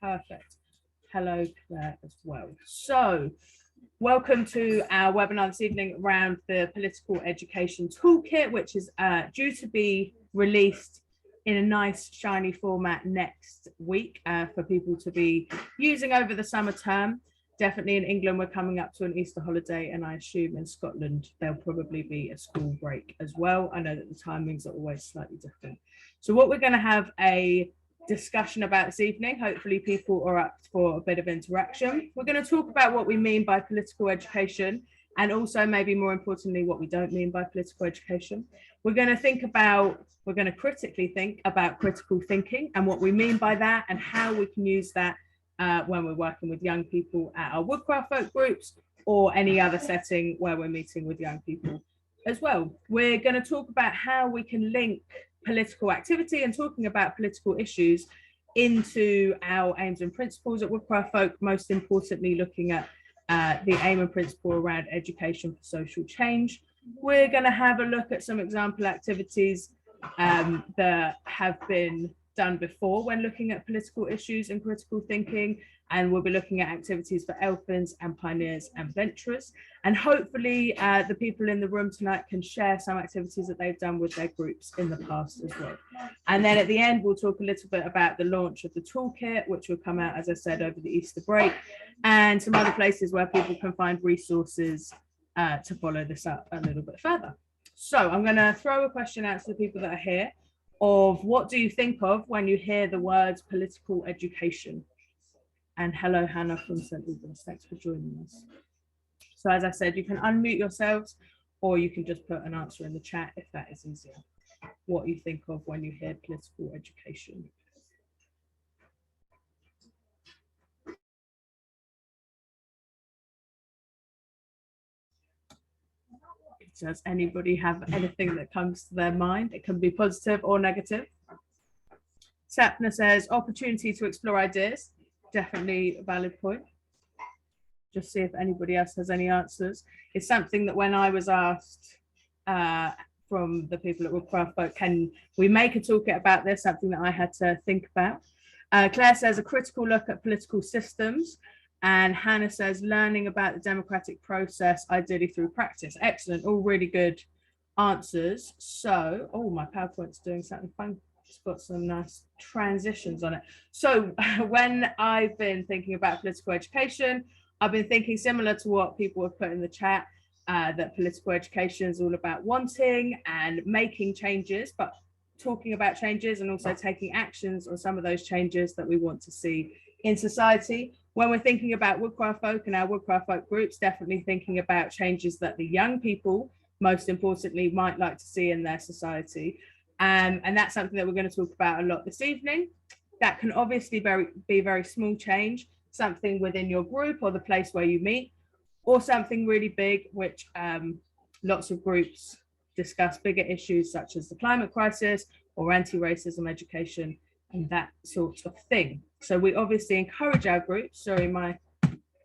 Perfect. Hello, Claire, as well. So, welcome to our webinar this evening around the Political Education Toolkit, which is due to be released in a nice, shiny format next week for people to be using over the summer term. Definitely in England, we're coming up to an Easter holiday, and I assume in Scotland, there'll probably be a school break as well. I know that the timings are always slightly different. So what we're going to have a discussion about this evening. Hopefully people are up for a bit of interaction. We're going to talk about what we mean by political education, and also maybe more importantly, what we don't mean by political education. We're going to critically think about critical thinking and what we mean by that, and how we can use that when we're working with young people at our Woodcraft folk groups or any other setting where we're meeting with young people as well. We're going to talk about how we can link political activity and talking about political issues into our aims and principles at Woodcraft folk, most importantly looking at the aim and principle around education for social change. We're going to have a look at some example activities that have been done before when looking at political issues and critical thinking, and we'll be looking at activities for elfins and pioneers and venturers, and hopefully the people in the room tonight can share some activities that they've done with their groups in the past as well. And then at the end we'll talk a little bit about the launch of the toolkit, which will come out, as I said, over the Easter break, and some other places where people can find resources to follow this up a little bit further. So I'm going to throw a question out to the people that are here of what do you think of when you hear the words political education? And hello, Hannah from St. Albans, thanks for joining us. So as I said, you can unmute yourselves, or you can just put an answer in the chat if that is easier. What you think of when you hear political education? Does anybody have anything that comes to their mind? It can be positive or negative. Sapna says, opportunity to explore ideas. Definitely a valid point. Just see if anybody else has any answers. It's something that when I was asked from the people at Woodcraft folk, can we make a toolkit about this? Something that I had to think about. Claire says, a critical look at political systems. And Hannah says, learning about the democratic process, ideally through practice. Excellent, all really good answers. So, oh, my PowerPoint's doing something fun. It's got some nice transitions on it. So when I've been thinking about political education, I've been thinking similar to what people have put in the chat, that political education is all about wanting and making changes, but talking about changes and also taking actions on some of those changes that we want to see in society. When we're thinking about Woodcraft folk and our Woodcraft folk groups, definitely thinking about changes that the young people, most importantly, might like to see in their society. And that's something that we're going to talk about a lot this evening. That can obviously be very small change, something within your group or the place where you meet, or something really big, which lots of groups discuss bigger issues such as the climate crisis or anti-racism education and that sort of thing. So we obviously encourage our groups, sorry, my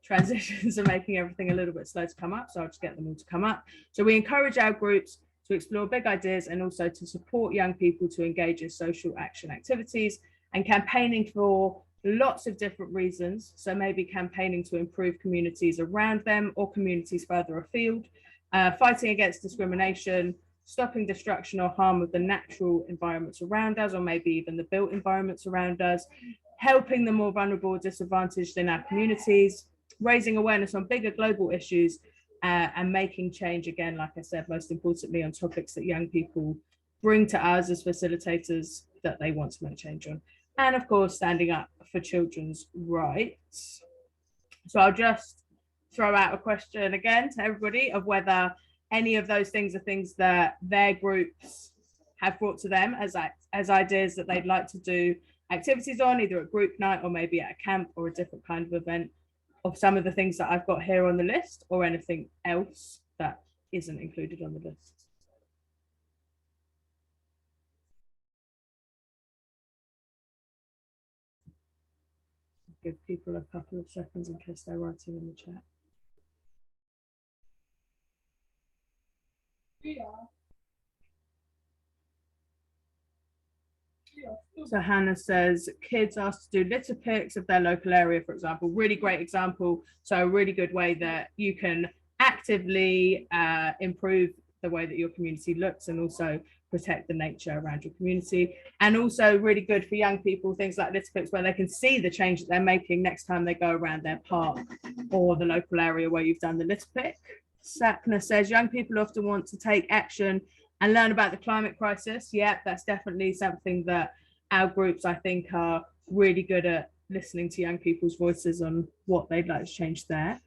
transitions are making everything a little bit slow to come up, so I'll just get them all to come up. So we encourage our groups to explore big ideas and also to support young people to engage in social action activities and campaigning for lots of different reasons. So maybe campaigning to improve communities around them or communities further afield, fighting against discrimination, stopping destruction or harm of the natural environments around us, or maybe even the built environments around us, helping the more vulnerable or disadvantaged in our communities, raising awareness on bigger global issues, and making change, again, like I said, most importantly on topics that young people bring to us as facilitators that they want to make change on. And of course, standing up for children's rights. So I'll just throw out a question again to everybody of whether any of those things are things that their groups have brought to them as ideas that they'd like to do activities on, either at group night or maybe at a camp or a different kind of event, of some of the things that I've got here on the list, or anything else that isn't included on the list. Give people a couple of seconds in case they're writing in the chat. So Hannah says, kids asked to do litter picks of their local area, for example. Really great example. So a really good way that you can actively improve the way that your community looks and also protect the nature around your community. And also really good for young people, things like litter picks where they can see the change that they're making next time they go around their park or the local area where you've done the litter pick. Sapna says, young people often want to take action and learn about the climate crisis. Yeah, that's definitely something that our groups, I think, are really good at listening to young people's voices on what they'd like to change there.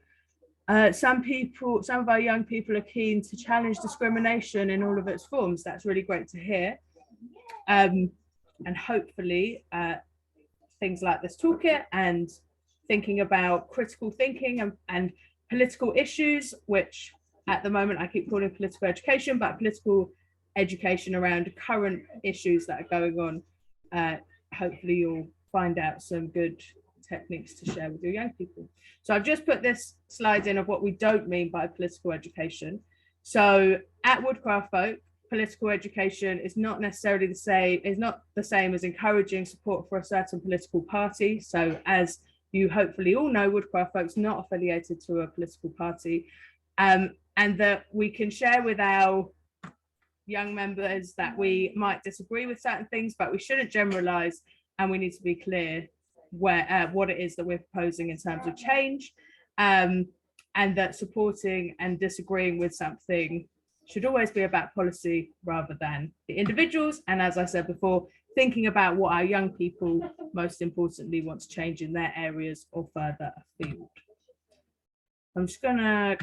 Some of our young people are keen to challenge discrimination in all of its forms. That's really great to hear. And hopefully things like this toolkit and thinking about critical thinking and political issues, which at the moment I keep calling political education, but political education around current issues that are going on. Hopefully you'll find out some good techniques to share with your young people. So I've just put this slide in of what we don't mean by political education. So at Woodcraft Folk, political education is not necessarily the same as encouraging support for a certain political party. So as you hopefully all know, Woodcraft Folk's not affiliated to a political party, and that we can share with our young members that we might disagree with certain things, but we shouldn't generalize, and we need to be clear what it is that we're proposing in terms of change, and that supporting and disagreeing with something should always be about policy rather than the individuals. And as I said before, thinking about what our young people most importantly want to change in their areas or further afield. I'm just going to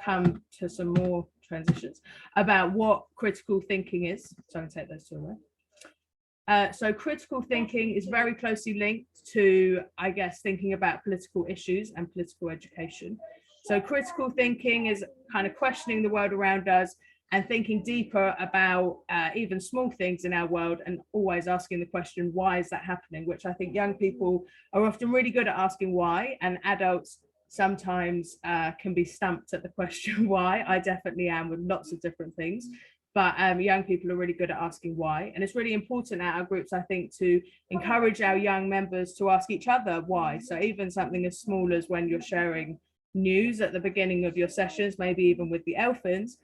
come to some more transitions about what critical thinking is. So I'm going to take those two away. So critical thinking is very closely linked to, I guess, thinking about political issues and political education. So critical thinking is kind of questioning the world around us and thinking deeper about even small things in our world, and always asking the question, why is that happening? Which I think young people are often really good at asking why, and adults sometimes can be stumped at the question why. I definitely am with lots of different things. But young people are really good at asking why. And it's really important at our groups, I think, to encourage our young members to ask each other why. So even something as small as when you're sharing news at the beginning of your sessions, maybe even with the Elfins,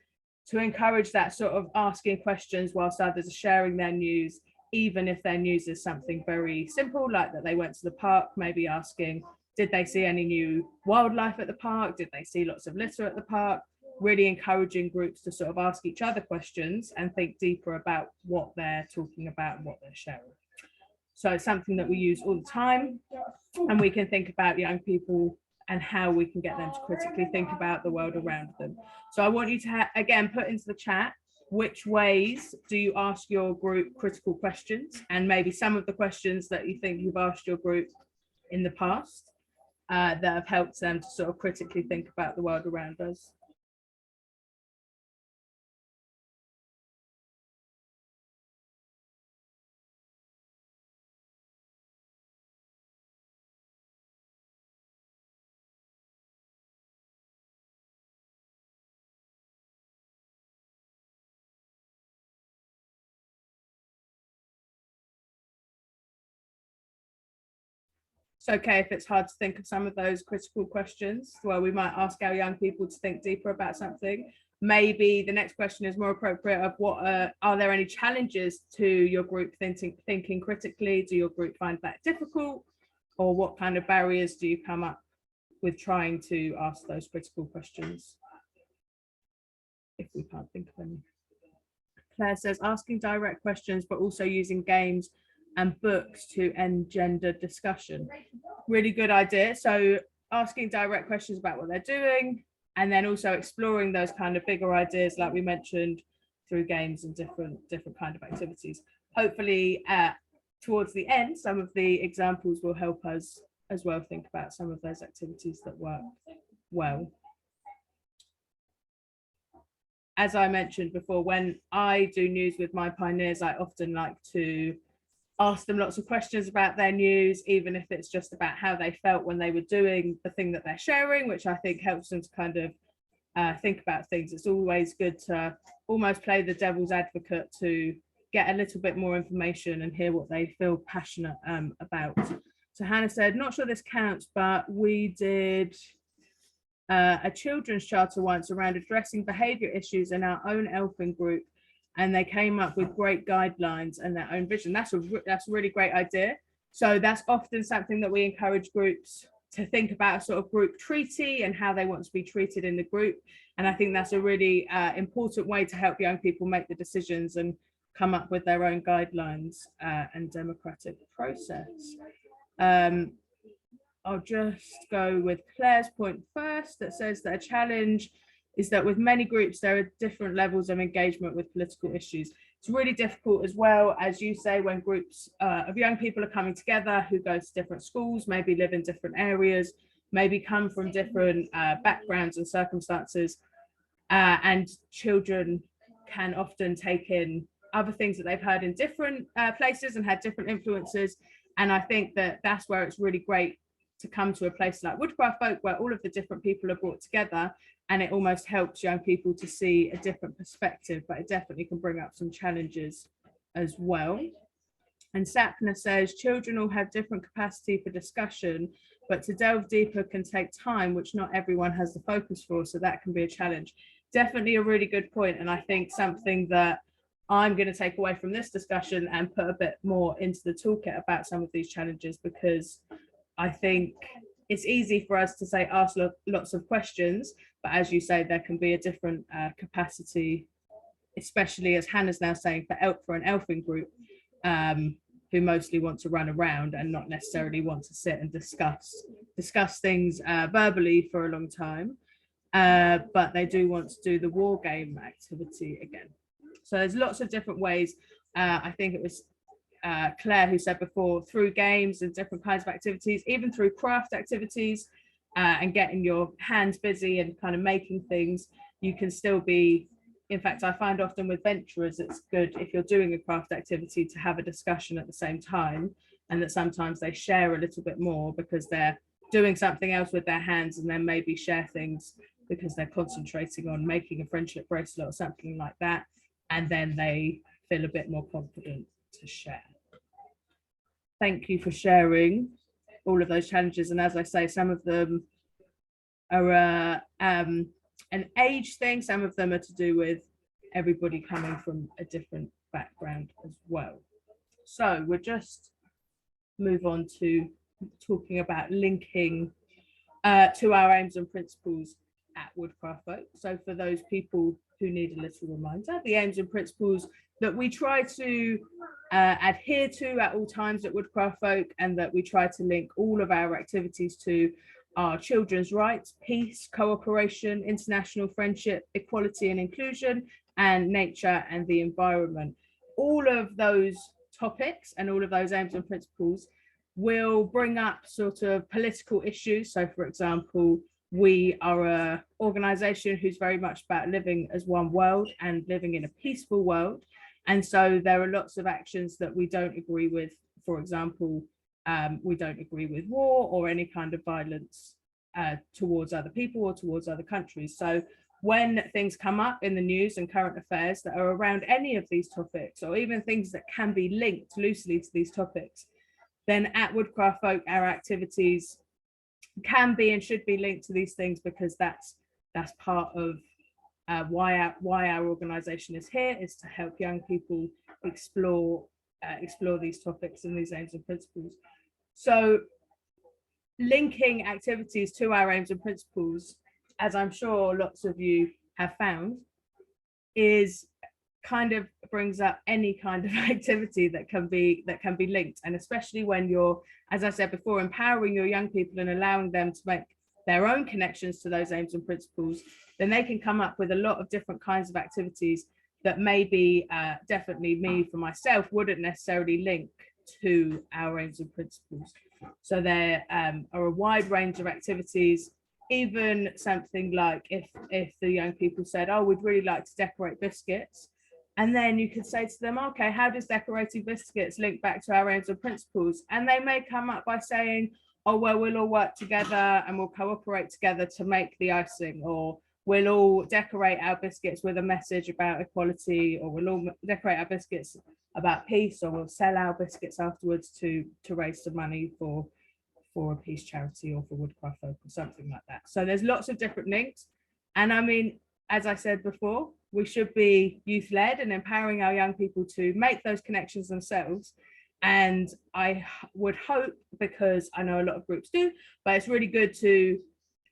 to encourage that sort of asking questions whilst others are sharing their news, even if their news is something very simple, like that they went to the park, maybe asking, did they see any new wildlife at the park? Did they see lots of litter at the park? Really encouraging groups to sort of ask each other questions and think deeper about what they're talking about and what they're sharing. So it's something that we use all the time, and we can think about young people and how we can get them to critically think about the world around them. So I want you to, again, put into the chat, which ways do you ask your group critical questions, and maybe some of the questions that you think you've asked your group in the past that have helped them to sort of critically think about the world around us. It's okay if it's hard to think of some of those critical questions where we might ask our young people to think deeper about something. Maybe the next question is more appropriate of what are there any challenges to your group thinking critically? Do your group find that difficult? Or what kind of barriers do you come up with trying to ask those critical questions? If we can't think of any. Claire says, asking direct questions, but also using games and books to engender discussion. Really good idea. So asking direct questions about what they're doing, and then also exploring those kind of bigger ideas, like we mentioned, through games and different kind of activities. Hopefully towards the end, some of the examples will help us as well think about some of those activities that work well. As I mentioned before, when I do news with my pioneers, I often like to ask them lots of questions about their news, even if it's just about how they felt when they were doing the thing that they're sharing, which I think helps them to kind of think about things. It's always good to almost play the devil's advocate to get a little bit more information and hear what they feel passionate about. So Hannah said, not sure this counts, but we did a children's charter once around addressing behaviour issues in our own elfin group, and they came up with great guidelines and their own vision. That's a really great idea. So that's often something that we encourage groups to think about, a sort of group treaty and how they want to be treated in the group. And I think that's a really important way to help young people make the decisions and come up with their own guidelines and democratic process. I'll just go with Claire's point first, that says that a challenge is that with many groups, there are different levels of engagement with political issues. It's really difficult as well, as you say, when groups of young people are coming together who go to different schools, maybe live in different areas, maybe come from different backgrounds and circumstances, and children can often take in other things that they've heard in different places and had different influences. And I think that that's where it's really great to come to a place like Woodcraft Folk, where all of the different people are brought together, and it almost helps young people to see a different perspective, but it definitely can bring up some challenges as well. And Sapna says, children all have different capacity for discussion, but to delve deeper can take time, which not everyone has the focus for, so that can be a challenge. Definitely a really good point, and I think something that I'm going to take away from this discussion and put a bit more into the toolkit about some of these challenges, because I think it's easy for us to say ask lots of questions, but as you say, there can be a different capacity, especially as Hannah's now saying, for an elfin group who mostly want to run around and not necessarily want to sit and discuss things verbally for a long time, but they do want to do the war game activity again. So there's lots of different ways. I think it was Claire who said before, through games and different kinds of activities, even through craft activities and getting your hands busy and kind of making things, you can still be, in fact, I find often with Venturers, it's good if you're doing a craft activity to have a discussion at the same time, and that sometimes they share a little bit more because they're doing something else with their hands, and then maybe share things because they're concentrating on making a friendship bracelet or something like that, and then they feel a bit more confident to share. Thank you for sharing all of those challenges. And as I say, some of them are an age thing, some of them are to do with everybody coming from a different background as well. So we'll just move on to talking about linking to our aims and principles at Woodcraft Folk. So for those people who need a little reminder, the aims and principles that we try to adhere to at all times at Woodcraft Folk, and that we try to link all of our activities to, are children's rights, peace, cooperation, international friendship, equality and inclusion, and nature and the environment. All of those topics and all of those aims and principles will bring up sort of political issues. So for example, we are an organisation who's very much about living as one world and living in a peaceful world. And so there are lots of actions that we don't agree with. For example, we don't agree with war or any kind of violence towards other people or towards other countries. So when things come up in the news and current affairs that are around any of these topics, or even things that can be linked loosely to these topics, then at Woodcraft Folk, our activities can be and should be linked to these things, because that's part of why our organisation is here, is to help young people explore these topics and these aims and principles. So linking activities to our aims and principles, as I'm sure lots of you have found, is kind of brings up any kind of activity that can be linked, and especially when you're, as I said before, empowering your young people and allowing them to make their own connections to those aims and principles, then they can come up with a lot of different kinds of activities that maybe definitely me for myself wouldn't necessarily link to our aims and principles. So there are a wide range of activities, even something like if the young people said, oh, we'd really like to decorate biscuits, and then you could say to them, okay, how does decorating biscuits link back to our aims and principles? And they may come up by saying, oh, well, we'll all work together and we'll cooperate together to make the icing, or we'll all decorate our biscuits with a message about equality, or we'll all decorate our biscuits about peace, or we'll sell our biscuits afterwards to raise some money for a peace charity or for Woodcraft folk or something like that. So there's lots of different links. And I mean, as I said before, we should be youth-led and empowering our young people to make those connections themselves. And I would hope, because I know a lot of groups do, but it's really good to,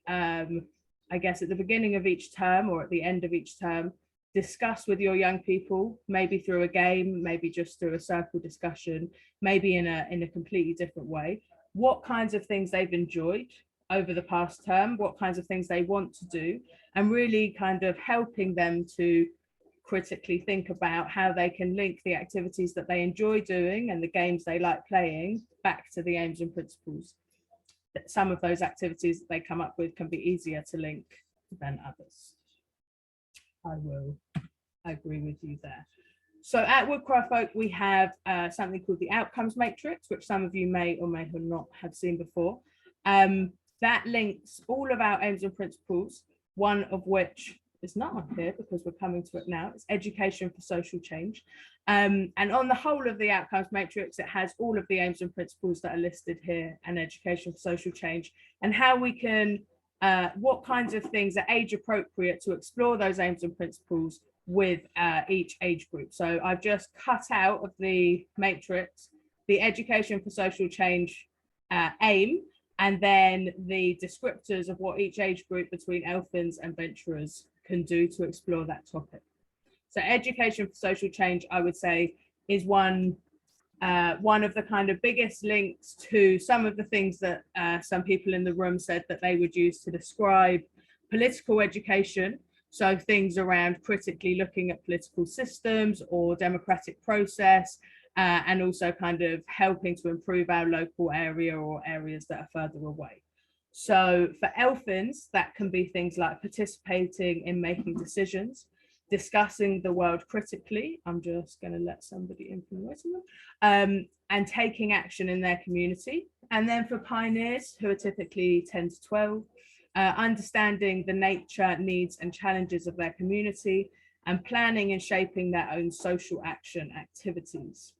I guess at the beginning of each term or at the end of each term, discuss with your young people, maybe through a game, maybe just through a circle discussion, maybe in a completely different way, what kinds of things they've enjoyed over the past term, what kinds of things they want to do, and really kind of helping them to critically think about how they can link the activities that they enjoy doing and the games they like playing back to the aims and principles. Some of those activities that they come up with can be easier to link than others. I agree with you there. So at Woodcraft Folk, we have something called the Outcomes Matrix, which some of you may or may not have seen before. That links all of our aims and principles, one of which is not on here because we're coming to it now. It's education for social change. And on the whole of the Outcomes Matrix, it has all of the aims and principles that are listed here, and education for social change, and how we can, what kinds of things are age appropriate to explore those aims and principles with each age group. So I've just cut out of the matrix the education for social change aim, and then the descriptors of what each age group between Elfins and Venturers can do to explore that topic. So education for social change, I would say, is one of the kind of biggest links to some of the things that some people in the room said that they would use to describe political education. So things around critically looking at political systems or democratic process, and also kind of helping to improve our local area or areas that are further away. So for Elfins, that can be things like participating in making decisions, discussing the world critically. I'm just going to let somebody in from the waiting room, and taking action in their community. And then for Pioneers, who are typically 10 to 12, understanding the nature, needs and challenges of their community, and planning and shaping their own social action activities.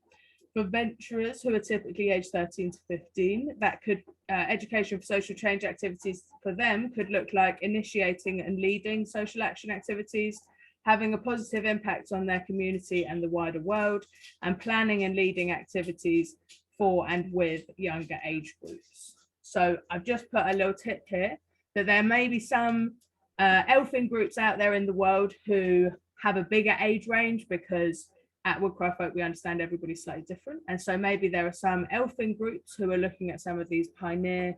For Venturers, who are typically aged 13 to 15, that could, education for social change activities for them could look like initiating and leading social action activities, having a positive impact on their community and the wider world, and planning and leading activities for and with younger age groups. So I've just put a little tip here that there may be some Elfin groups out there in the world who have a bigger age range, because at Woodcraft Folk we understand everybody's slightly different, and so maybe there are some Elfin groups who are looking at some of these pioneer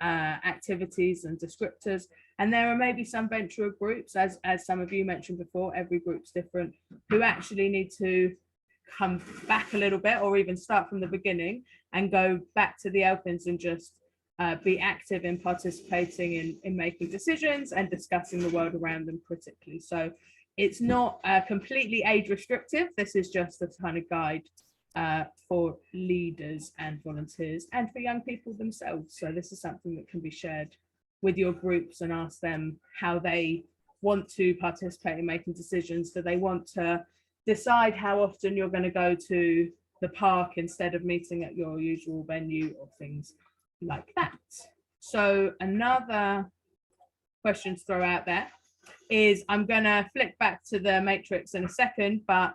activities and descriptors, and there are maybe some Venturer groups, as some of you mentioned before, every group's different, who actually need to come back a little bit, or even start from the beginning and go back to the Elfins and just be active in participating in making decisions and discussing the world around them critically. So it's not completely age restrictive. This is just a kind of guide for leaders and volunteers and for young people themselves. So this is something that can be shared with your groups and ask them how they want to participate in making decisions. Do they want to decide how often you're going to go to the park instead of meeting at your usual venue, or things like that? So another question to throw out there is, I'm going to flick back to the matrix in a second, but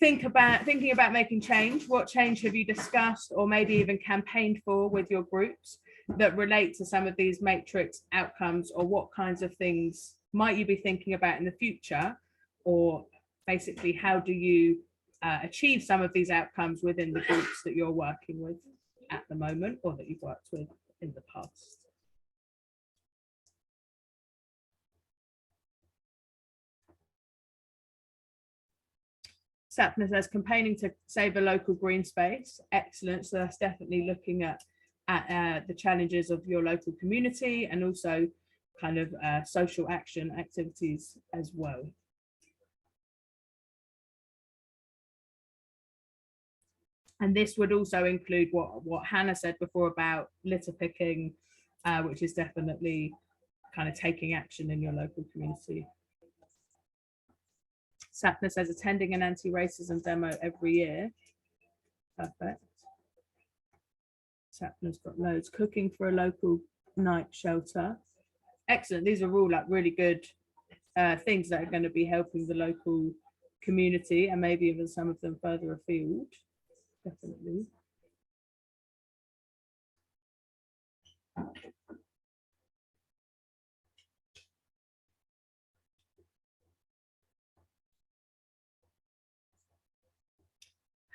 thinking about making change. What change have you discussed or maybe even campaigned for with your groups that relate to some of these matrix outcomes, or what kinds of things might you be thinking about in the future, or basically how do you achieve some of these outcomes within the groups that you're working with at the moment, or that you've worked with in the past? Sapna says campaigning to save a local green space. Excellent. So that's definitely looking at the challenges of your local community, and also kind of social action activities as well. And this would also include what Hannah said before about litter picking, which is definitely kind of taking action in your local community. Sapna says attending an anti-racism demo every year. Perfect. Sapna's got loads. Cooking for a local night shelter. Excellent. These are all like really good things that are going to be helping the local community, and maybe even some of them further afield. Definitely.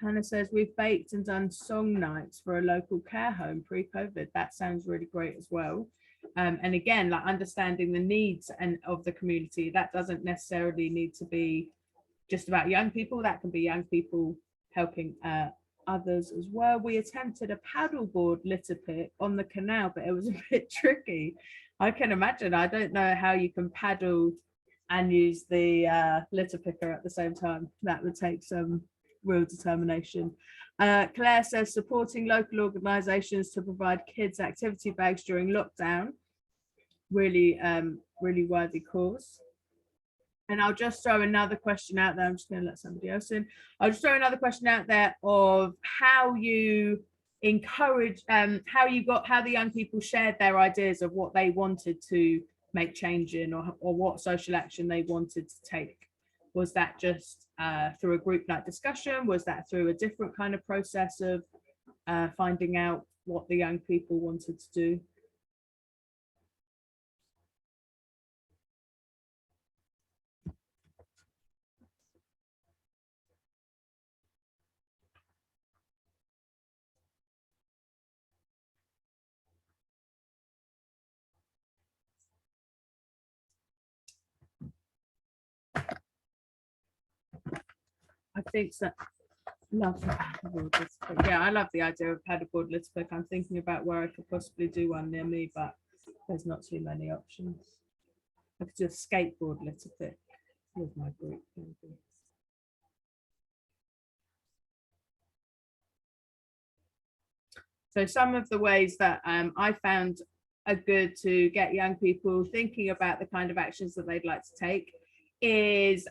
Hannah says we've baked and done song nights for a local care home pre-COVID. That sounds really great as well. And again, like understanding the needs and of the community, that doesn't necessarily need to be just about young people. That can be young people helping others as well. We attempted a paddleboard litter pick on the canal, but it was a bit tricky. I can imagine. I don't know how you can paddle and use the litter picker at the same time. That would take some real determination. Claire says supporting local organisations to provide kids activity bags during lockdown. Really, really worthy cause. And I'll just throw another question out there. I'm just going to let somebody else in. I'll just throw another question out there of how you encourage, how the young people shared their ideas of what they wanted to make change in, or what social action they wanted to take. Was that just through a group night discussion? Was that through a different kind of process of finding out what the young people wanted to do? I think so. Love the paddleboard litter pick. Yeah, I love the idea of paddleboard litter pick. I'm thinking about where I could possibly do one near me, but there's not too many options. I could do a skateboard litter pick with my group. Maybe. So some of the ways that I found are good to get young people thinking about the kind of actions that they'd like to take is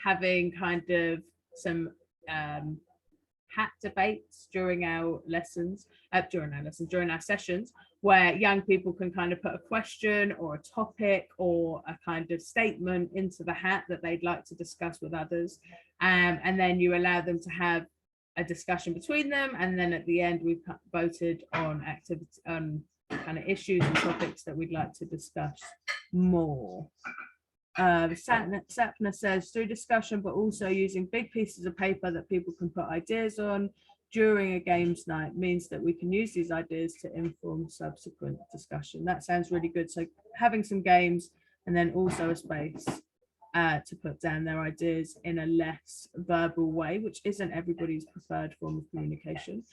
having kind of some hat debates during our lessons, during our sessions, where young people can kind of put a question or a topic or a kind of statement into the hat that they'd like to discuss with others, and then you allow them to have a discussion between them, and then at the end we've voted on activity, kind of issues and topics that we'd like to discuss more. Sapna says through discussion, but also using big pieces of paper that people can put ideas on during a games night means that we can use these ideas to inform subsequent discussion. That sounds really good. So having some games and then also a space to put down their ideas in a less verbal way, which isn't everybody's preferred form of communication.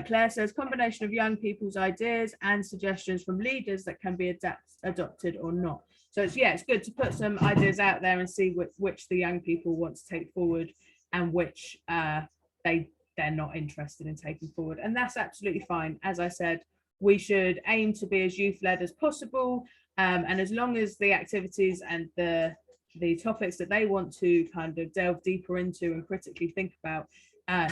Claire says combination of young people's ideas and suggestions from leaders that can be adopted or not. So it's good to put some ideas out there and see which the young people want to take forward and which they're not interested in taking forward. And that's absolutely fine. As I said, we should aim to be as youth-led as possible. And as long as the activities and the topics that they want to kind of delve deeper into and critically think about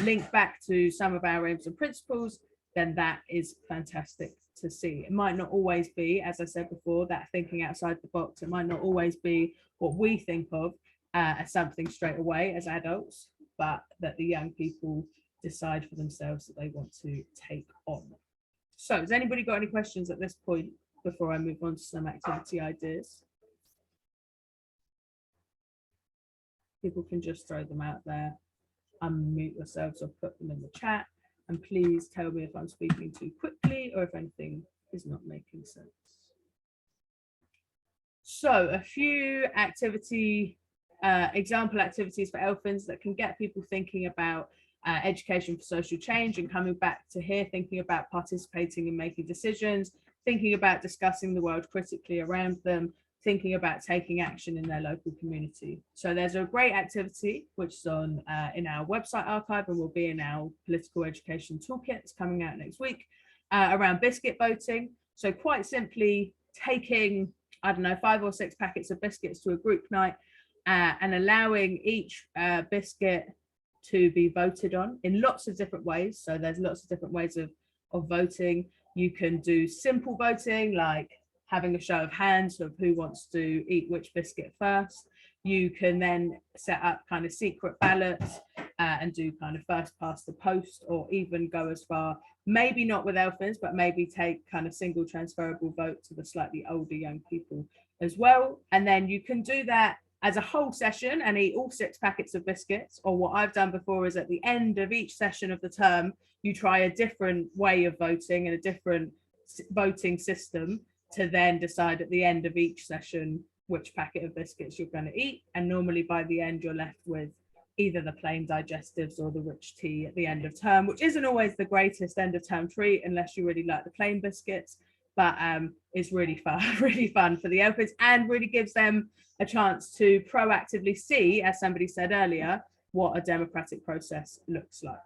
link back to some of our aims and principles, then that is fantastic to see. It might not always be, as I said before, that thinking outside the box. It might not always be what we think of as something straight away as adults, but that the young people decide for themselves that they want to take on. So has anybody got any questions at this point before I move on to some activity ideas? People can just throw them out there, unmute yourselves or put them in the chat. And please tell me if I'm speaking too quickly or if anything is not making sense. So a few example activities for Elfins that can get people thinking about education for social change and coming back to here, thinking about participating in making decisions, thinking about discussing the world critically around them, thinking about taking action in their local community. So there's a great activity which is on in our website archive and will be in our Political Education Toolkit. It's coming out next week around biscuit boating. So quite simply, taking, I don't know, 5 or 6 packets of biscuits to a group night and allowing each biscuit to be voted on in lots of different ways. So there's lots of different ways of voting. You can do simple voting, like having a show of hands of who wants to eat which biscuit first. You can then set up kind of secret ballots and do kind of first past the post, or even go as far, maybe not with elfins, but maybe take kind of single transferable vote to the slightly older young people as well. And then you can do that as a whole session and eat all 6 packets of biscuits. Or what I've done before is at the end of each session of the term, you try a different way of voting and a different voting system to then decide at the end of each session which packet of biscuits you're going to eat. And normally by the end, you're left with either the plain digestives or the rich tea at the end of term, which isn't always the greatest end of term treat unless you really like the plain biscuits. But it's really fun for the elfins, and really gives them a chance to proactively see, as somebody said earlier, what a democratic process looks like.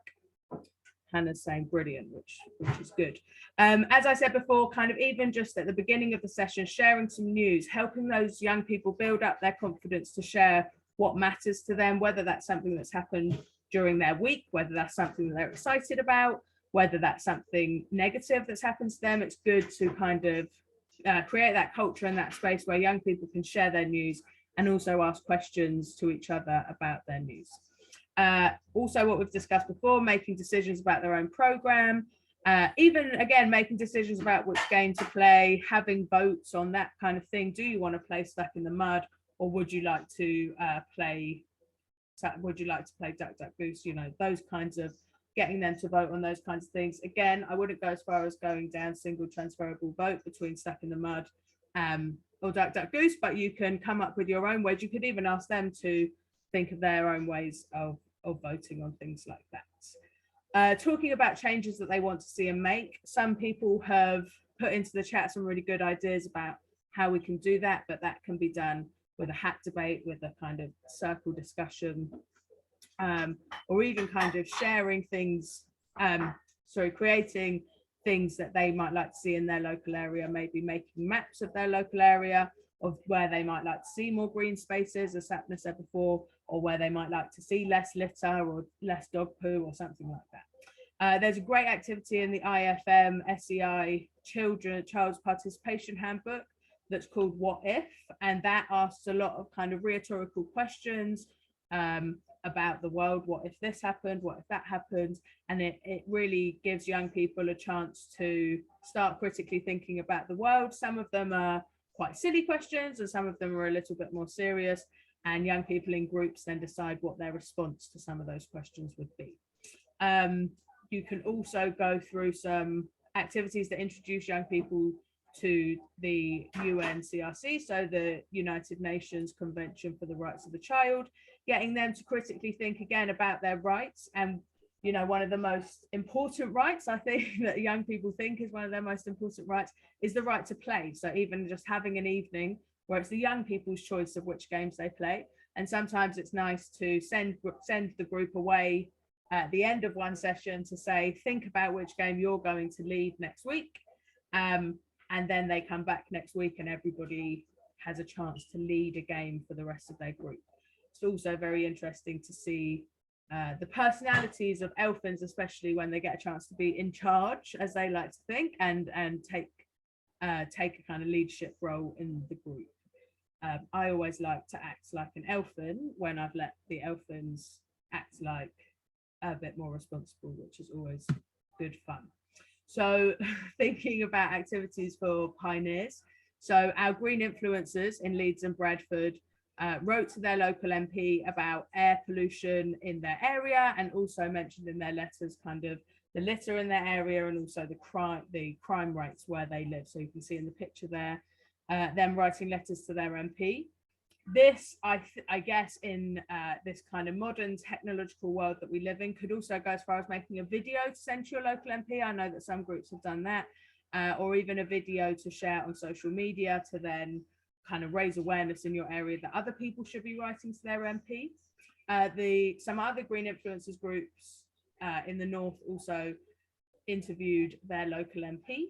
Hannah's saying brilliant, which is good. As I said before, kind of even just at the beginning of the session, sharing some news, helping those young people build up their confidence to share what matters to them, whether that's something that's happened during their week, whether that's something that they're excited about, whether that's something negative that's happened to them. It's good to kind of create that culture and that space where young people can share their news and also ask questions to each other about their news. Also, what we've discussed before, making decisions about their own program, even again, making decisions about which game to play, having votes on that kind of thing. Do you want to play Stuck in the Mud, or would you like to play Duck Duck Goose? You know, those kinds of, getting them to vote on those kinds of things. Again, I wouldn't go as far as going down single transferable vote between Stuck in the Mud or Duck Duck Goose, but you can come up with your own ways. You could even ask them to think of their own ways of voting on things like that. Talking about changes that they want to see and make. Some people have put into the chat some really good ideas about how we can do that, but that can be done with a hat debate, with a kind of circle discussion, or even kind of sharing things, creating things that they might like to see in their local area, maybe making maps of their local area of where they might like to see more green spaces, as Sapna said before, or where they might like to see less litter or less dog poo or something like that. There's a great activity in the IFM SEI Child's Participation Handbook that's called What If, and that asks a lot of kind of rhetorical questions about the world. What if this happened? What if that happened? And it really gives young people a chance to start critically thinking about the world. Some of them are quite silly questions and some of them are a little bit more serious, and young people in groups then decide what their response to some of those questions would be. You can also go through some activities that introduce young people to the UNCRC, so the United Nations Convention for the Rights of the Child, getting them to critically think again about their rights. And one of the most important rights, I think, that young people think is one of their most important rights is the right to play. So even just having an evening where it's the young people's choice of which games they play. And sometimes it's nice to send the group away at the end of one session to say, think about which game you're going to lead next week. And then they come back next week and everybody has a chance to lead a game for the rest of their group. It's also very interesting to see the personalities of elfins, especially when they get a chance to be in charge, as they like to think, and take a kind of leadership role in the group. I always like to act like an elfin when I've let the elfins act like a bit more responsible, which is always good fun. So thinking about activities for pioneers. So our green influencers in Leeds and Bradford wrote to their local MP about air pollution in their area, and also mentioned in their letters kind of the litter in their area and also the crime rates where they live. So you can see in the picture there, them writing letters to their MP. This, I guess, in this kind of modern technological world that we live in, could also go as far as making a video to send to your local MP. I know that some groups have done that, or even a video to share on social media to then kind of raise awareness in your area that other people should be writing to their MP. Some other green influencers groups in the north also interviewed their local MP,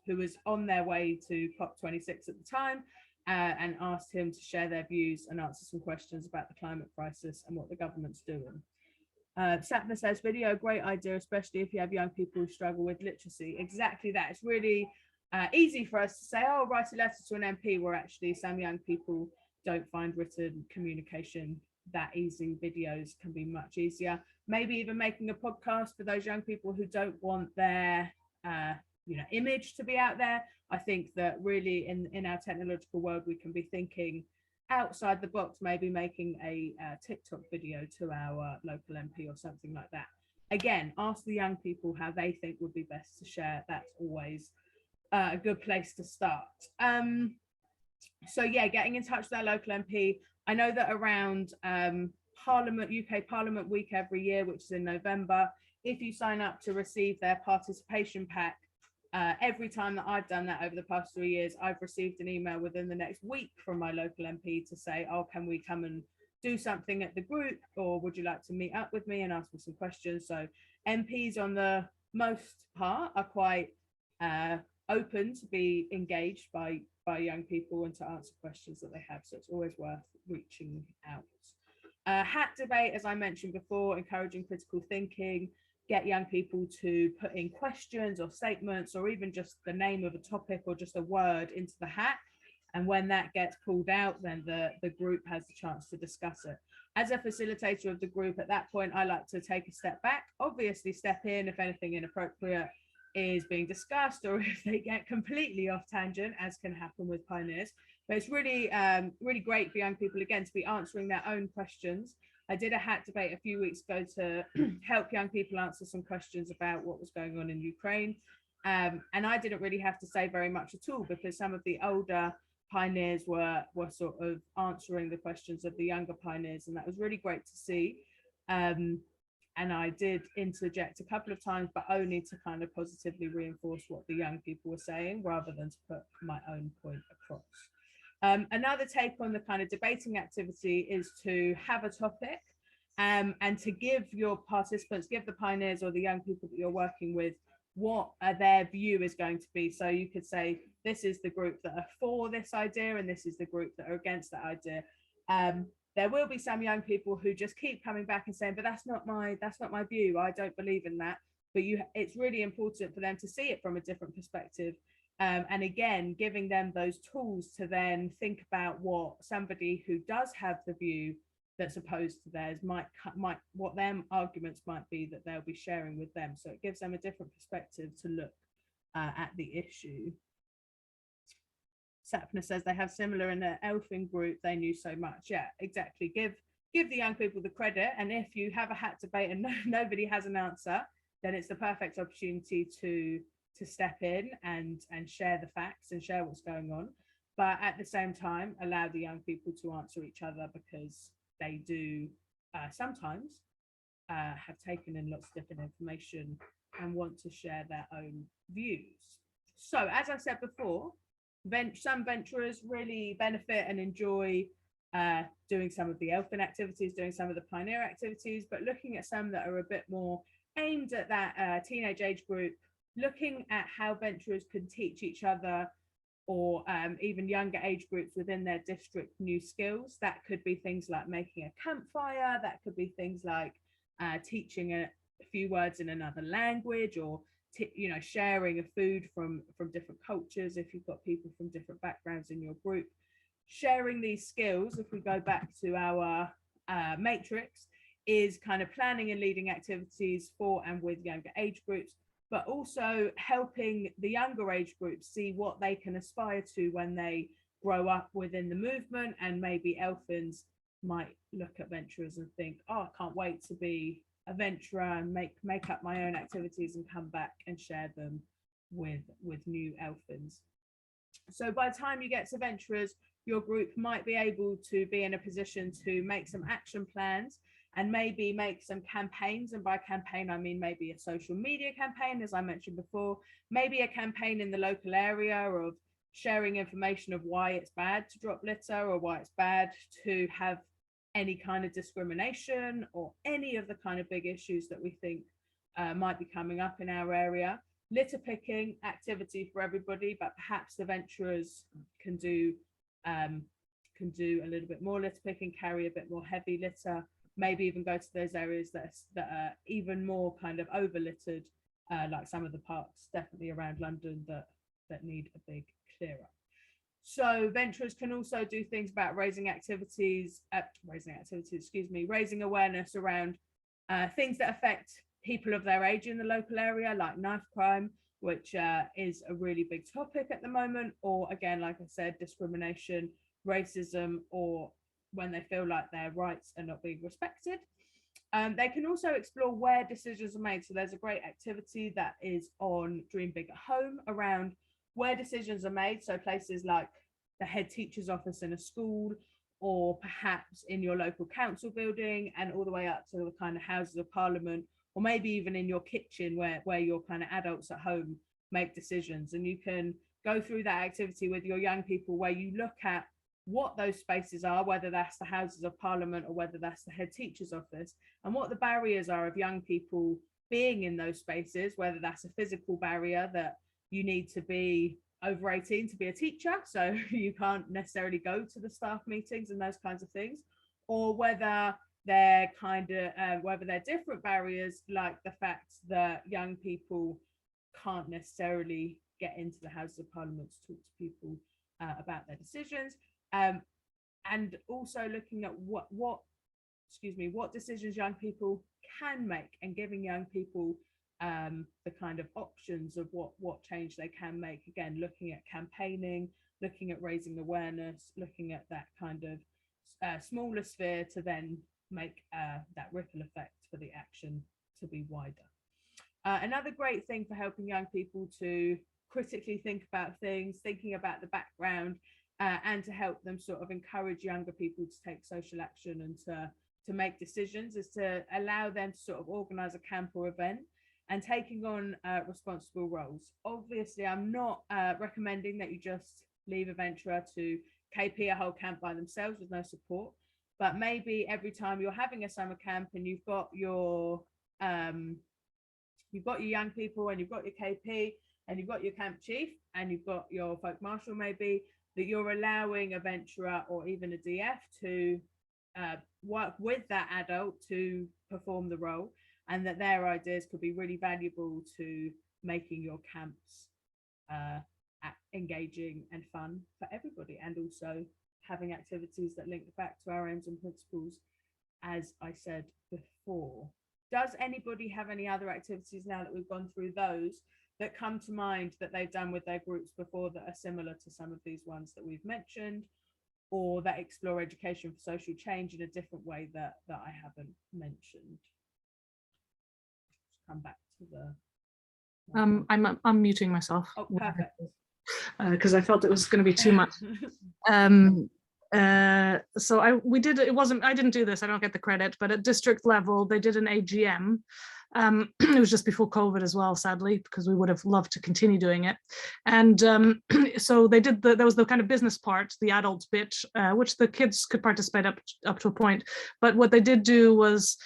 who was on their way to COP26 at the time, and asked him to share their views and answer some questions about the climate crisis and what the government's doing. Sapna says, video, great idea, especially if you have young people who struggle with literacy. Exactly that. It's really easy for us to say, oh, write a letter to an MP, where actually some young people don't find written communication that easy. Videos can be much easier. Maybe even making a podcast for those young people who don't want their image to be out there. I think that really in our technological world, we can be thinking outside the box, maybe making a TikTok video to our local MP or something like that. Again, ask the young people how they think would be best to share. That's always a good place to start. So yeah, getting in touch with our local MP. I know that around UK Parliament Week every year, which is in November, if you sign up to receive their participation pack, every time that I've done that over the past 3 years, I've received an email within the next week from my local MP to say, oh, can we come and do something at the group, or would you like to meet up with me and ask me some questions? So MPs on the most part are quite open to be engaged by young people and to answer questions that they have. So it's always worth reaching out. Hat debate, as I mentioned before, encouraging critical thinking, get young people to put in questions or statements, or even just the name of a topic or just a word into the hat. And when that gets pulled out, then the group has the chance to discuss it. As a facilitator of the group, at that point, I like to take a step back, obviously step in if anything inappropriate is being discussed, or if they get completely off tangent, as can happen with pioneers. But it's really, really great for young people, again, to be answering their own questions. I did a hat debate a few weeks ago to help young people answer some questions about what was going on in Ukraine. And I didn't really have to say very much at all, because some of the older pioneers were sort of answering the questions of the younger pioneers, and that was really great to see. And I did interject a couple of times, but only to kind of positively reinforce what the young people were saying, rather than to put my own point across. Another take on the kind of debating activity is to have a topic and to give your participants, give the pioneers or the young people that you're working with, what their view is going to be. So you could say, this is the group that are for this idea, and this is the group that are against that idea. There will be some young people who just keep coming back and saying, but that's not my view. I don't believe in that. But it's really important for them to see it from a different perspective. And again, giving them those tools to then think about what somebody who does have the view that's opposed to theirs might what their arguments might be that they'll be sharing with them. So it gives them a different perspective to look at the issue. Sapna says they have similar in the Elfin group. They knew so much. Yeah, exactly. Give the young people the credit. And if you have a hat debate and nobody has an answer, then it's the perfect opportunity to step in and share the facts and share what's going on. But at the same time, allow the young people to answer each other, because they do sometimes have taken in lots of different information and want to share their own views. So as I said before, some venturers really benefit and enjoy doing some of the Elfin activities, doing some of the pioneer activities, but looking at some that are a bit more aimed at that teenage age group, looking at how venturers can teach each other, or even younger age groups within their district, new skills. That could be things like making a campfire, that could be things like teaching a few words in another language, or sharing a food from different cultures if you've got people from different backgrounds in your group. Sharing these skills, if we go back to our matrix, is kind of planning and leading activities for and with younger age groups, but also helping the younger age groups see what they can aspire to when they grow up within the movement. And maybe Elfins might look at venturers and think, oh, I can't wait to be a venturer and make up my own activities and come back and share them with new Elfins. So by the time you get to venturers, your group might be able to be in a position to make some action plans and maybe make some campaigns. And by campaign, I mean maybe a social media campaign, as I mentioned before, maybe a campaign in the local area of sharing information of why it's bad to drop litter, or why it's bad to have any kind of discrimination, or any of the kind of big issues that we think might be coming up in our area. litter picking activity for everybody, but perhaps the venturers can do a little bit more litter picking, carry a bit more heavy litter, maybe even go to those areas that are even more kind of over littered, like some of the parks definitely around London that need a big clear up. So venturers can also do things about raising awareness around things that affect people of their age in the local area, like knife crime, which is a really big topic at the moment, or again, like I said, discrimination, racism, or when they feel like their rights are not being respected. They can also explore where decisions are made. So there's a great activity that is on Dream Big at Home around where decisions are made. So places like the head teacher's office in a school, or perhaps in your local council building, and all the way up to the kind of Houses of Parliament, or maybe even in your kitchen where your kind of adults at home make decisions. And you can go through that activity with your young people where you look at what those spaces are, whether that's the Houses of Parliament or whether that's the head teacher's office, and what the barriers are of young people being in those spaces, whether that's a physical barrier that you need to be over 18 to be a teacher, so you can't necessarily go to the staff meetings and those kinds of things, or whether they're different barriers, like the fact that young people can't necessarily get into the House of Parliament to talk to people about their decisions, and also looking at what decisions young people can make, and giving young people the kind of options of what change they can make. Again, looking at campaigning, looking at raising awareness, looking at that kind of smaller sphere to then make that ripple effect for the action to be wider. Another great thing for helping young people to critically think about things, thinking about the background, and to help them sort of encourage younger people to take social action and to make decisions, is to allow them to sort of organise a camp or event and taking on responsible roles. Obviously, I'm not recommending that you just leave a venturer to KP a whole camp by themselves with no support, but maybe every time you're having a summer camp and you've got your young people and you've got your KP and you've got your camp chief and you've got your folk marshal, maybe that you're allowing a venturer or even a DF to work with that adult to perform the role, and that their ideas could be really valuable to making your camps engaging and fun for everybody, and also having activities that link back to our aims and principles, as I said before. Does anybody have any other activities, now that we've gone through those, that come to mind that they've done with their groups before that are similar to some of these ones that we've mentioned, or that explore education for social change in a different way that I haven't mentioned? Come back to the I'm unmuting myself. Oh, perfect. Because I felt it was going to be too much. So I didn't do this, I don't get the credit, but at district level they did an AGM. It was just before COVID as well, sadly, because we would have loved to continue doing it. And so they did there was the kind of business part, the adult bit, which the kids could participate up to a point. But what they did do was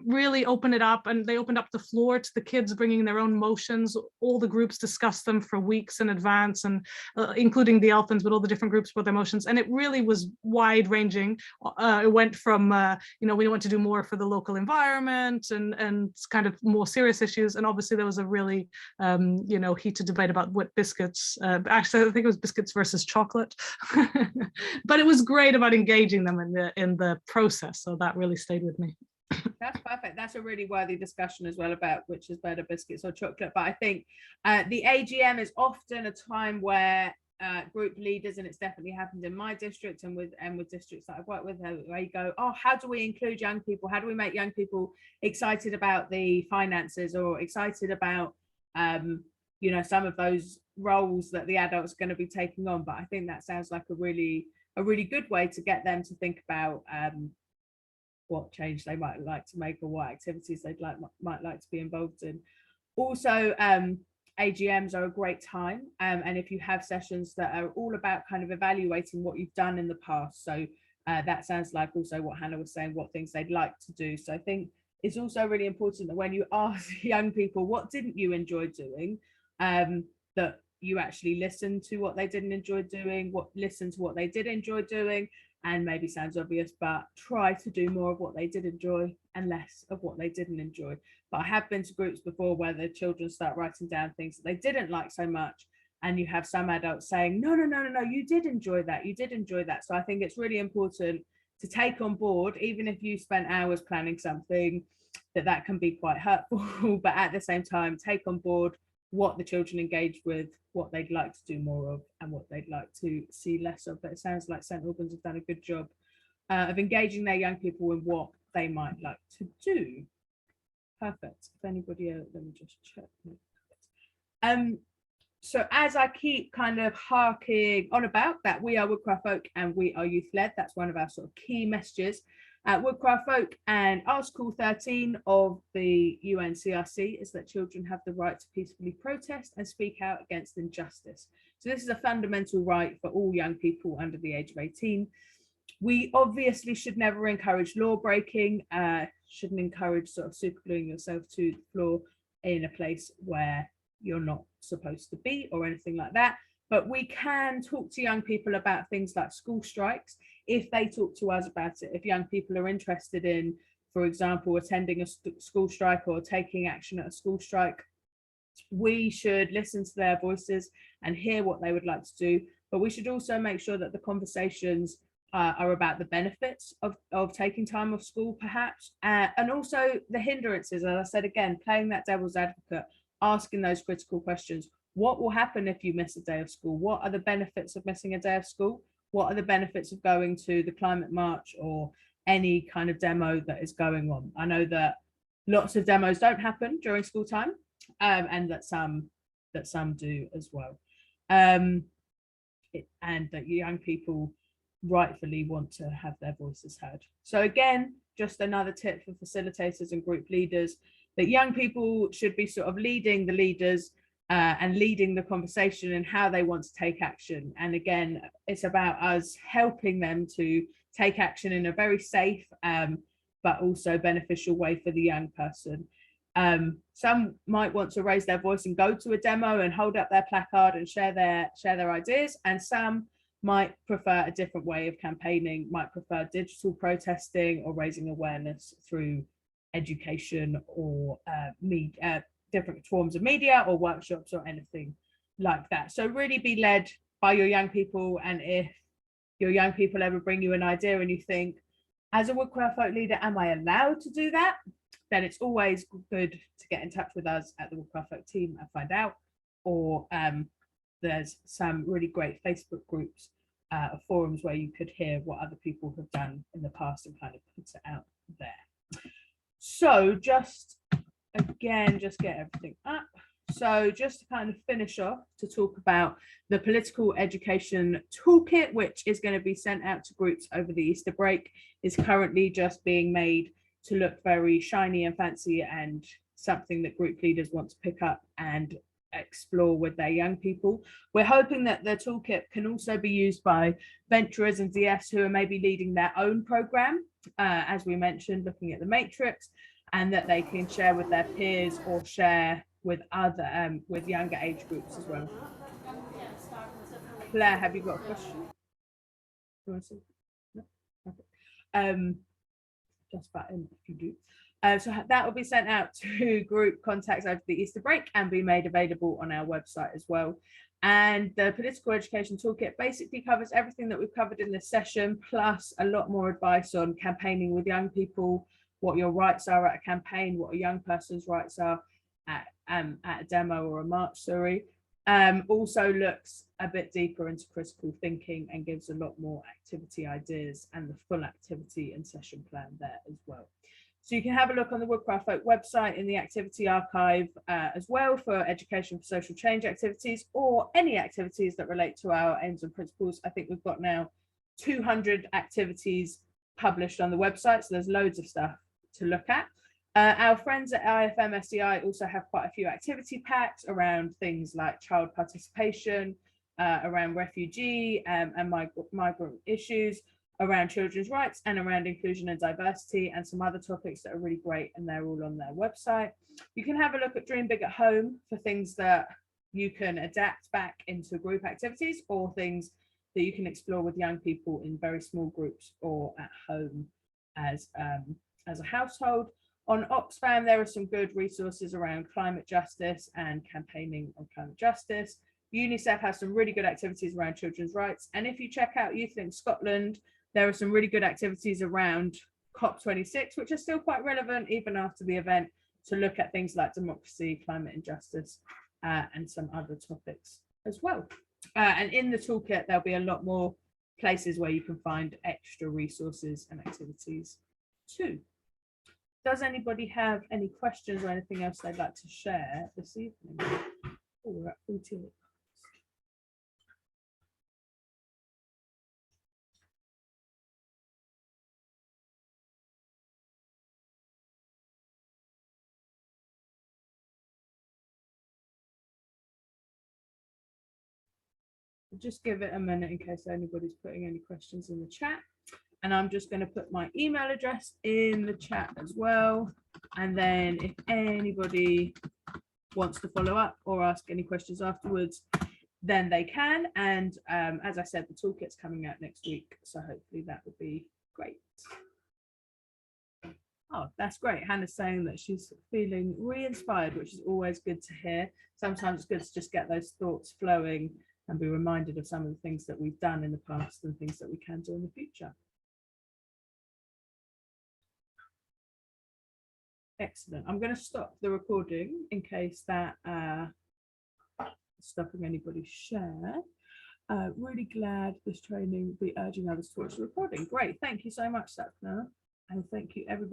really open it up, and they opened up the floor to the kids bringing their own motions. All the groups discussed them for weeks in advance, and including the elephants, but all the different groups brought their motions, and it really was wide ranging. It went from we want to do more for the local environment and kind of more serious issues, and obviously there was a really heated debate about what biscuits, actually I think it was biscuits versus chocolate. But it was great about engaging them in the process, so that really stayed with me. That's perfect. That's a really worthy discussion as well about which is better, biscuits or chocolate. But I think the AGM is often a time where group leaders, and it's definitely happened in my district and with districts that I've worked with, where you go, oh, how do we include young people? How do we make young people excited about the finances, or excited about some of those roles that the adults are going to be taking on? But I think that sounds like a really good way to get them to think about what change they might like to make, or what activities they'd might like to be involved in. Also, AGMs are a great time, and if you have sessions that are all about kind of evaluating what you've done in the past, so that sounds like also what Hannah was saying, what things they'd like to do. So I think it's also really important that when you ask young people, what didn't you enjoy doing, that you actually listen to what they didn't enjoy doing, listen to what they did enjoy doing, and maybe sounds obvious, but try to do more of what they did enjoy and less of what they didn't enjoy. But I have been to groups before where the children start writing down things that they didn't like so much, and you have some adults saying, no, you did enjoy that, you did enjoy that. So I think it's really important to take on board, even if you spent hours planning something, that can be quite hurtful, but at the same time, take on board what the children engage with, what they'd like to do more of, and what they'd like to see less of. But it sounds like St Albans have done a good job of engaging their young people in what they might like to do. Perfect. If anybody else, let me just check. So as I keep kind of harking on about that, we are Woodcraft Folk and we are youth led. That's one of our sort of key messages at Woodcraft Folk. And Article 13 of the UNCRC is that children have the right to peacefully protest and speak out against injustice. So this is a fundamental right for all young people under the age of 18. We obviously should never encourage law breaking, shouldn't encourage sort of supergluing yourself to the floor in a place where you're not supposed to be or anything like that. But we can talk to young people about things like school strikes if they talk to us about it. If young people are interested in, for example, attending a school strike or taking action at a school strike, we should listen to their voices and hear what they would like to do. But we should also make sure that the conversations are about the benefits of taking time off school, perhaps, and also the hindrances. As I said, again, playing that devil's advocate, asking those critical questions. What will happen if you miss a day of school? What are the benefits of missing a day of school? What are the benefits of going to the climate march or any kind of demo that is going on? I know that lots of demos don't happen during school time, and that some do as well. And that young people rightfully want to have their voices heard. So again, just another tip for facilitators and group leaders, that young people should be sort of leading the leaders and leading the conversation and how they want to take action. And again, it's about us helping them to take action in a very safe but also beneficial way for the young person. Some might want to raise their voice and go to a demo and hold up their placard and share their ideas, and some might prefer a different way of campaigning, might prefer digital protesting or raising awareness through education or different forms of media or workshops or anything like that. So really be led by your young people, and if your young people ever bring you an idea and you think, as a Woodcraft Folk leader, am I allowed to do that? Then it's always good to get in touch with us at the Woodcraft Folk team and find out. Or there's some really great Facebook groups, forums where you could hear what other people have done in the past and kind of put it out there. So just get everything up. So just to kind of finish off, to talk about the Political Education Toolkit, which is going to be sent out to groups over the Easter break, is currently just being made to look very shiny and fancy, and something that group leaders want to pick up and explore with their young people. We're hoping that the toolkit can also be used by Venturers and DFs who are maybe leading their own program, as we mentioned, looking at the matrix, and that they can share with their peers or share with other with younger age groups as well. Claire, have you got a question? You want to see? No? Okay. Just button if you do. So that will be sent out to group contacts over the Easter break and be made available on our website as well. And the Political Education Toolkit basically covers everything that we've covered in this session, plus a lot more advice on campaigning with young people, what your rights are at a campaign, what a young person's rights are at a demo or a march, sorry. Also looks a bit deeper into critical thinking and gives a lot more activity ideas and the full activity and session plan there as well. So you can have a look on the Woodcraft Folk website in the activity archive as well for education for social change activities or any activities that relate to our aims and principles. I think we've got now 200 activities published on the website, so there's loads of stuff to look at. Our friends at IFM SDI also have quite a few activity packs around things like child participation, around refugee and migrant issues, around children's rights and around inclusion and diversity, and some other topics that are really great, and they're all on their website. You can have a look at Dream Big at Home for things that you can adapt back into group activities, or things that you can explore with young people in very small groups or at home as a household. On Oxfam, there are some good resources around climate justice and campaigning on climate justice. UNICEF has some really good activities around children's rights. And if you check out Youth Link Scotland, there are some really good activities around COP26, which are still quite relevant even after the event, to look at things like democracy, climate injustice, and some other topics as well. And in the toolkit, there'll be a lot more places where you can find extra resources and activities too. Does anybody have any questions or anything else they'd like to share this evening? Oh, we're at 14. Just give it a minute in case anybody's putting any questions in the chat. And I'm just going to put my email address in the chat as well. And then if anybody wants to follow up or ask any questions afterwards, then they can. And as I said, the toolkit's coming out next week, so hopefully that would be great. Oh, that's great. Hannah's saying that she's feeling re-inspired, which is always good to hear. Sometimes it's good to just get those thoughts flowing and be reminded of some of the things that we've done in the past and things that we can do in the future. Excellent. I'm going to stop the recording in case that stopping anybody's share. Really glad this training will be urging others to watch the recording. Great. Thank you so much, Sapna. And thank you, everybody.